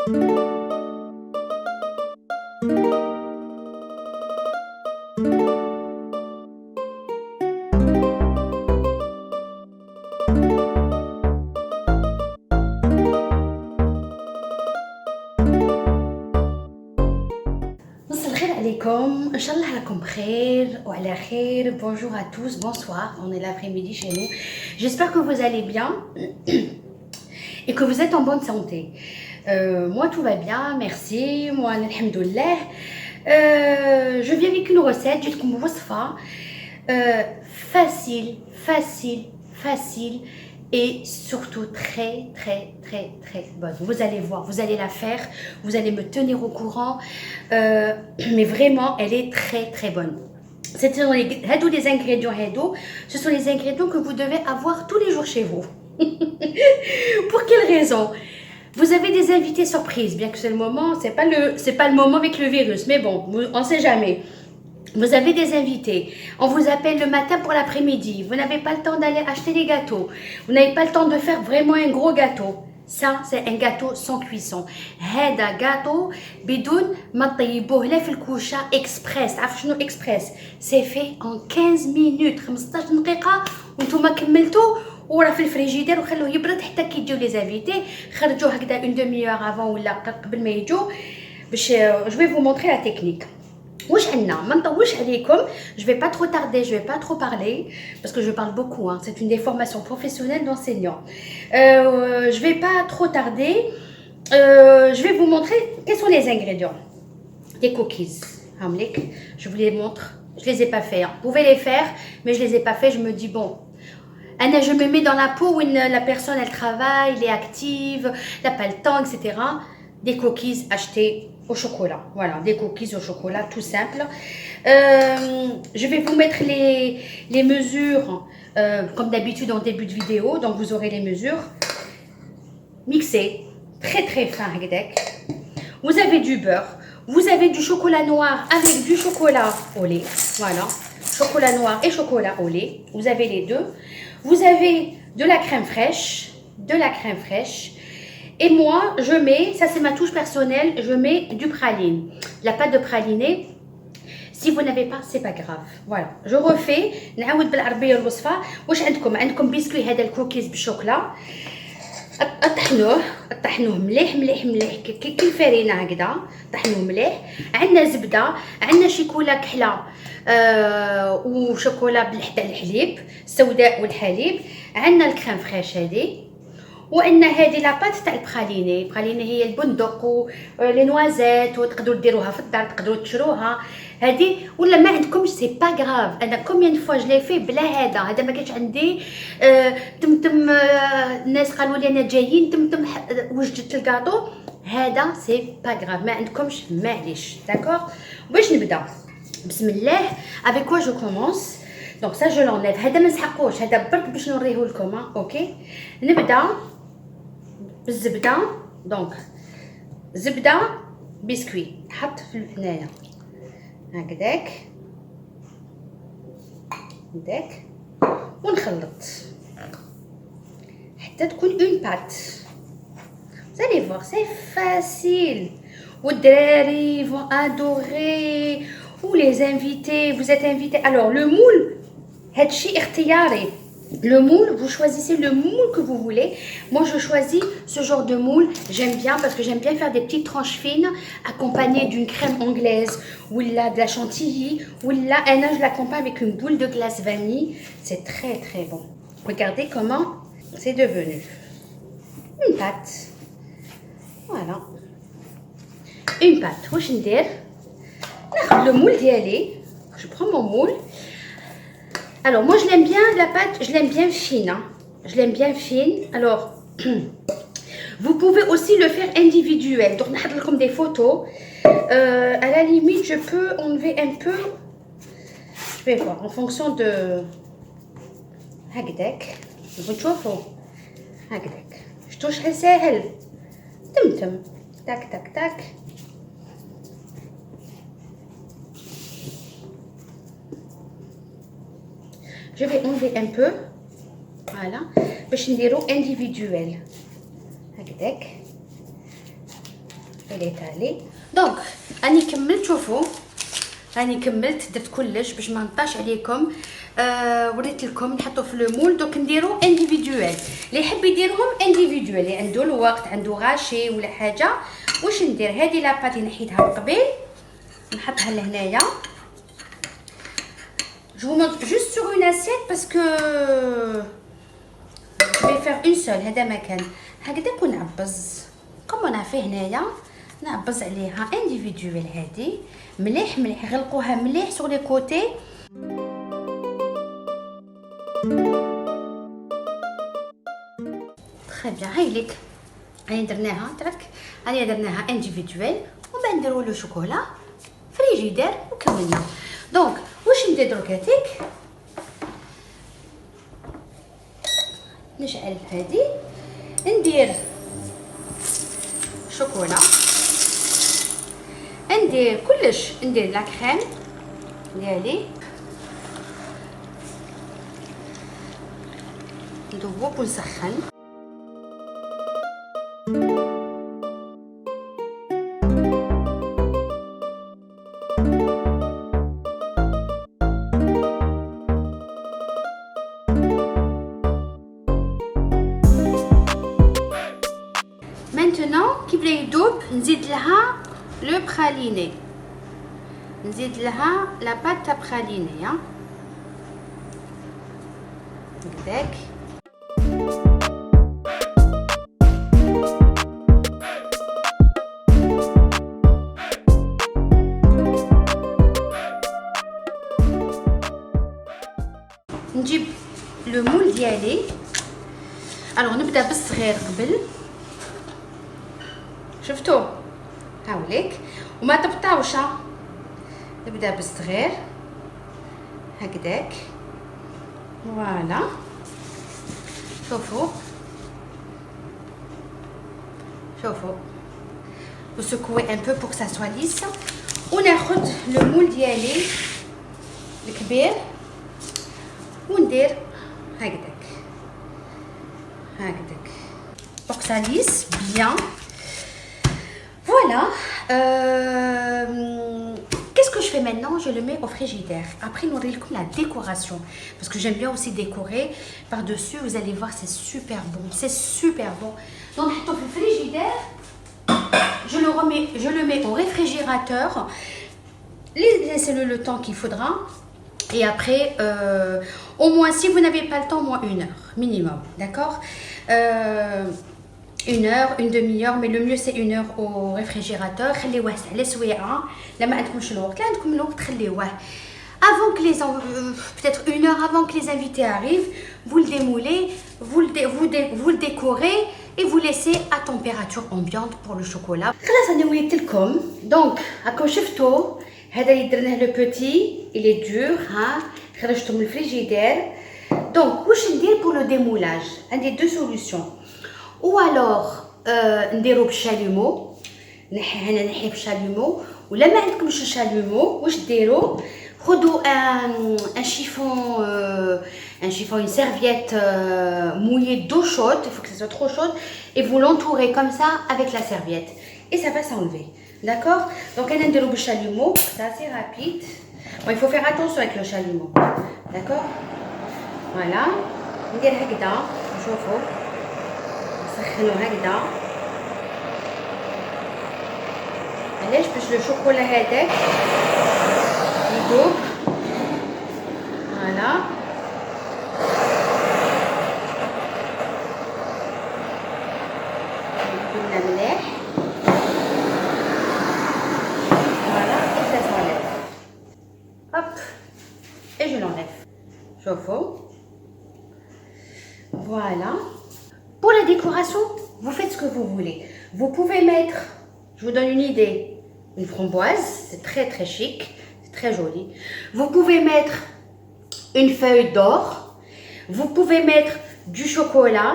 Alaikum, Inch'Allah lakum khair ou ala khair. Bonjour à tous, bonsoir, on est l'après-midi chez nous. J'espère que vous allez bien et que vous êtes en bonne santé. Moi tout va bien, merci, moi alhamdoulilah. Je viens avec une recette, j'ai comme wasfa, facile et surtout très bonne. Vous allez voir, vous allez la faire, vous allez me tenir au courant, mais vraiment elle est très bonne. Ce sont les ingrédients, ce sont les ingrédients que vous devez avoir tous les jours chez vous. Pour quelle raison? Vous avez des invités surprises, bien que c'est le moment, c'est pas le moment avec le virus, mais bon, on sait jamais. Vous avez des invités, on vous appelle le matin pour l'après-midi, vous n'avez pas le temps d'aller acheter des gâteaux, vous n'avez pas le temps de faire vraiment un gros gâteau. Ça, c'est un gâteau sans cuisson. هذا gâteau بدون ما تطيبوه لا في الكوشة express. عارف شنو express؟ C'est fait en 15 minutes 15 دقيقة وانتم كملتوا وراه في الفريجيدير وخلوه يبرد حتى كي يجيو لي زانفيتي. خرجوه هكذا اون دمي اور افون ولا قبل ما يجوا باش جو vais vous montrer la technique. واش عندنا ما نطولش عليكم. Je vais pas trop tarder, je vais pas trop parler parce que je parle beaucoup, hein. C'est une des formations professionnelles d'enseignants. Je vais pas trop tarder. Je vais vous montrer quels sont les ingrédients. Des cookies, Hamlik, je vous les montre. Je les ai pas fait, hein. Vous pouvez les faire, mais je les ai pas fait. Je me dis bon, Anna, je me mets dans la peau où la personne elle travaille, elle est active, elle n'a pas le temps, etc. Des cookies achetés au chocolat. Voilà, des cookies au chocolat, tout simple. Je vais vous mettre les mesures, comme d'habitude en début de vidéo. Donc, vous aurez les mesures. Mixées, très fin. Vous avez du beurre. Vous avez du chocolat noir avec du chocolat au lait. Voilà, chocolat noir et chocolat au lait. Vous avez les deux. Vous avez de la crème fraîche. Et moi, je mets, ça c'est ma touche personnelle, je mets du praline. La pâte de praliné, si vous n'avez pas, c'est pas grave. Voilà, je refais. نعاود بالعربية الوصفة. واش عندكم بسكوي هذا الكوكيز بالشوكولا. طحنوه مليح كي الفرينة هكذا. طحنوه مليح. عندنا زبدة، عندنا شيكولا كحلة وشوكولا بالحدا الحليب السوداء والحليب. عندنا الكريم فريش هذه. وعندنا هذه لاباط تاع البراليني هي البندق ولي نوازيت وتقدروا ديروها في الدار، تقدروا تشروها هذه ولا ما عندكمش سي با غراف. انا كوميان فوا جلي في بلا هذا ما كانش عندي. تم الناس قالوا لي انا جايين تم وجدت الكاطو هذا سي با غراف. ما عندكمش معليش داكور. باش نبدا بسم الله. avec quoi je commence. donc ça je l'enlève. هذا ما نسحقوش، هذا برك باش نوريه لكم. اوكي نبدا بالزبده. دونك زبده بسكوي حط في هنايا هكذاك ونخلط حتى تكون اون بات. Vous allez voir, c'est facile. والدراري vont adorer. Ou les invités, vous êtes invités. Alors le moule, هادشي اختياري. Le moule, vous choisissez le moule que vous voulez. Moi, je choisis ce genre de moule. J'aime bien parce que j'aime bien faire des petites tranches fines accompagnées d'une crème anglaise ou là de la chantilly ou là, je l'accompagne avec une boule de glace vanille. C'est très bon. Regardez comment c'est devenu. Une pâte. Voilà. Une pâte. واش ندير؟ ناخذ le moule ديالي. Je prends mon moule. Alors moi je l'aime bien la pâte, je l'aime bien fine, hein. Je l'aime bien fine. Alors vous pouvez aussi le faire individuel. Donc نحط لكم des photos. À la limite je peux enlever un peu. Je vais voir en fonction de هكذاك. بتشوفوا هكذاك. شتوش ساهل. تم تاك. Je vais enlever un peu. Voilà. باش نديرو individuel. هكذاك. اللي تالي دونك راني كملت. شوفوا راني كملت درت كلش باش ما نطاش عليكم. وريت لكم نحطو في لو مول. دوك نديرو انديفيدوال، اللي يحب يديرهم انديفيدوال، اللي عنده الوقت عنده غاشي ولا حاجه. واش ندير؟ هذه لاباطي نحيتها من قبل نحطها لهنايا. Je vous montre juste sur une assiette parce que je vais faire une seule. هذا مكان هكذا ونعبز كم انا فيه هنايا، نعبز عليها انديفيدوال. هذه مليح مليح، غلقوها مليح سور لي كوتي. تري بيان. هاي ليك هاي درناها ترك، هاي درناها انديفيدوال ومن بعد نديرو لو شوكولا فريجيدير وكملنا. دونك واش ندير دروك؟ هذيك نشعل هذه، ندير شوكولا، ندير كلش، ندير لا كريم ديالي، ندوب ونسخن. maintenant كي بدا يذوب نزيد لها لو براليني، نزيد لها لا بات تاع براليني هكذاك. نجيب لو مول ديالي. الوغ نبدا بالصغير قبل، شفتوا هاوليك، وما تبطاوش، نبدا بالصغير هكذاك. فوالا شوفوا شوفوا، وسكوي ان بو بور سا سوا ليس. وناخذ لو مول ديالي الكبير وندير هكذاك هكذاك بور سا ليس بيان. Voilà. Qu'est-ce que je fais maintenant? Je le mets au frigidaire. Après, nous allons comme la décoration. Parce que j'aime bien aussi décorer. Par-dessus, vous allez voir, c'est super bon. C'est super bon. Donc, dans le frigidaire, je le mets au réfrigérateur. Laissez-le le temps qu'il faudra. Et après, au moins, si vous n'avez pas le temps, au moins 1 heure minimum. D'accord? 1 heure, une demi-heure, mais le mieux c'est 1 heure au réfrigérateur. خليوه على سويعة. لما عندكمش الوقت، لا عندكم الوقت خليوه. Avant que les peut-être 1 heure avant que les invités arrivent, vous le démoulez, vous le décorez et vous laissez à température ambiante pour le chocolat. خلاص انا وريت لكم. دونك هاكم شفتوا هذا اللي درناه لو بوتي il est dur خرجته من الفريجيدير. دونك واش ندير pour le démoulage؟ عندي 2 solutions. ou alors نديرو بالشاليمو، هنا نحي بالشاليمو. ولا ما عندكمش الشاليمو واش ديروا؟ خذوا un chiffon, une serviette mouillée d'eau chaude, il faut que ça soit trop chaude, et vous l'entourez comme ça avec la serviette et ça va s'enlever. D'accord? Donc on a نديرو بالشاليمو, c'est assez rapide. Bon, il faut faire attention avec le chalumeau. D'accord? Voilà. ندير هكذا. شوفوا نسخنو هكذا. علاش؟ باش لو شوكولا هذاك يذوب. فوالا. يكون مليح. Voilà, et ça s'enlève. Hop, et je l'enlève. Chauffe-eau. Voilà. Pour la décoration, vous faites ce que vous voulez. Vous pouvez mettre, je vous donne une idée, une framboise, c'est très très chic, c'est très joli. Vous pouvez mettre une feuille d'or. Vous pouvez mettre du chocolat.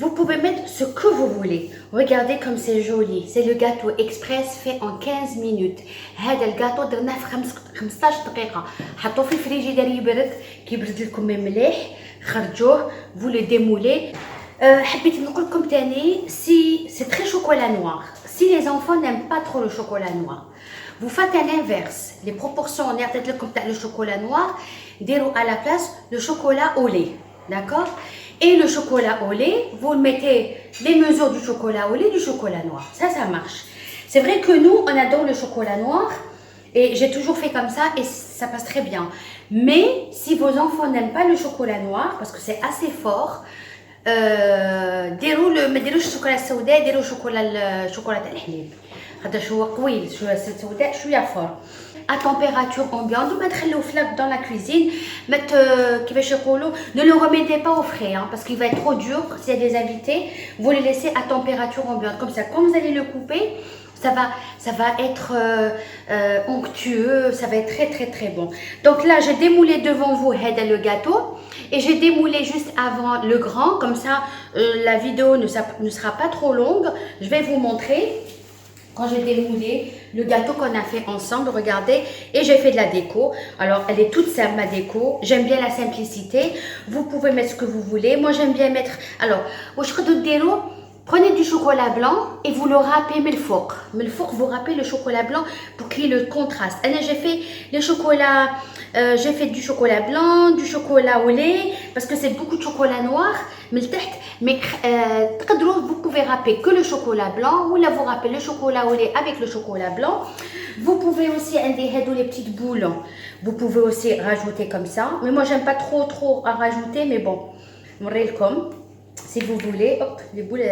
Vous pouvez mettre ce que vous voulez. Regardez comme c'est joli. C'est le gâteau express fait en 15 minutes. هذا الجاتو درناه في 15 دقيقة. حطوه في الفريجيدير يبرد. كي يبرد لكم مليح خرجوه. Vous le démoulez. حبيت نقول لكم تاني سي تري شوكولا نوار. Si les enfants n'aiment pas trop le chocolat noir, vous faites à l'inverse. Les proportions, on est peut-être comme le chocolat noir, direz à la place le chocolat au lait. D'accord? Et le chocolat au lait, vous mettez les mesures du chocolat au lait, du chocolat noir. Ça marche. C'est vrai que nous, on adore le chocolat noir. Et j'ai toujours fait comme ça et ça passe très bien. Mais si vos enfants n'aiment pas le chocolat noir, parce que c'est assez fort, ديروا ما ديروش الشوكولا السوداء ديروا شوكولا تاع الحليب خاطر هو قوي شويه السوداء شويه فور à température ambiante وما تخلوه dans la cuisine كيفاش يقولوا ne le remettez pas au frais hein, parce qu'il va être trop dur s'il y a des invités vous le laissez à température ambiante comme ça quand vous allez le couper ça va être onctueux, ça va être très très très bon. Donc là, j'ai démoulé devant vous le gâteau et j'ai démoulé juste avant le grand, comme ça la vidéo ne sera pas trop longue. Je vais vous montrer quand j'ai démoulé le gâteau qu'on a fait ensemble, regardez, et j'ai fait de la déco. Alors, elle est toute simple ma déco, j'aime bien la simplicité. Vous pouvez mettre ce que vous voulez. Moi, j'aime bien mettre... Alors, prenez du chocolat blanc et vous le râpez mais le four. Mais le four, vous râpez le chocolat blanc pour qu'il y ait le contraste. J'ai fait le chocolat, j'ai fait du chocolat blanc, du chocolat au lait, parce que c'est beaucoup de chocolat noir. Mais vous pouvez râper que le chocolat blanc ou là vous râpez le chocolat au lait avec le chocolat blanc. Vous pouvez aussi les petites boules. Vous pouvez aussi rajouter comme ça. Mais moi j'aime pas trop à rajouter, mais bon, comme. Si vous voulez, hop, les boules,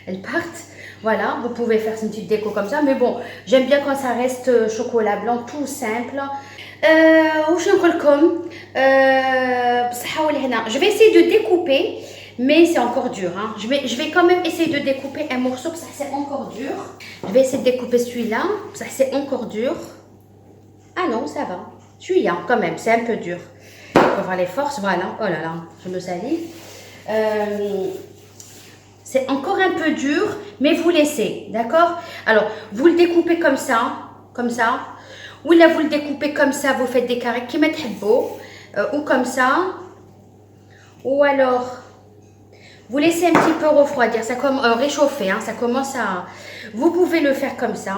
elles partent. Voilà, vous pouvez faire une petite déco comme ça. Mais bon, j'aime bien quand ça reste chocolat blanc, tout simple. Je vais essayer de découper, mais c'est encore dur. Hein. Je vais quand même essayer de découper un morceau, parce que c'est encore dur. Je vais essayer de découper celui-là, parce que c'est encore dur. Ah non, ça va. Celui-là, quand même, c'est un peu dur. Il faut avoir les forces, voilà. Oh là là, je me salis. C'est encore un peu dur, mais vous laissez, d'accord? Alors, vous le découpez comme ça, ou là vous le découpez comme ça, vous faites des carrés qui mettent beau, ou comme ça, ou alors vous laissez un petit peu refroidir, ça comme réchauffer, hein, ça commence à. Vous pouvez le faire comme ça,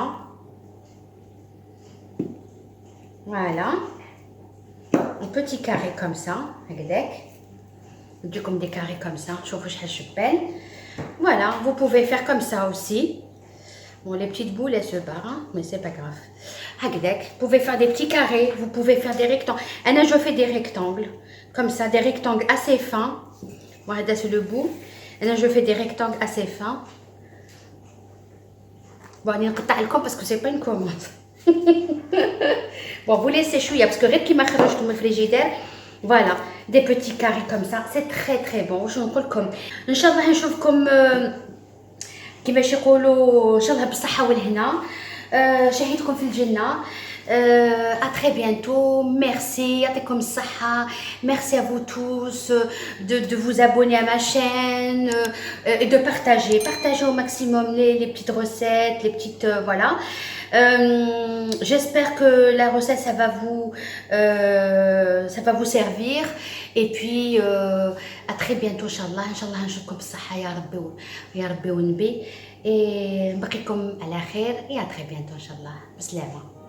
voilà, un petit carré comme ça, avec. Comme des carrés comme ça, voilà, vous pouvez faire comme ça aussi. Bon, les petites boules, elles se barrent, hein, mais c'est pas grave. Vous pouvez faire des petits carrés, vous pouvez faire des rectangles. Je fais des rectangles, comme ça, des rectangles assez fins. Voilà, c'est le bout. Je fais des rectangles assez fins. Bon, on est parce que c'est pas une commande. Bon, vous laissez chouïa, parce que qui m'a fait le frigidaire. Voilà, des petits carrés comme ça, c'est très très bon. Je vous comme Inch'Allah نشوفكم كيفاش يقولوا ان شاء الله بالصحة والهنا شهيتكم في الجنة. À très bientôt, merci, يعطيكم الصحة, merci à vous tous de vous abonner à ma chaîne et de partager au maximum les petites recettes, les petites voilà. J'espère que la recette ça va vous servir et puis à très bientôt inchallah نشوفكم بالصحة يا ربي ونبي et نبقيكم على خير et à très bientôt inchallah. بسلامة.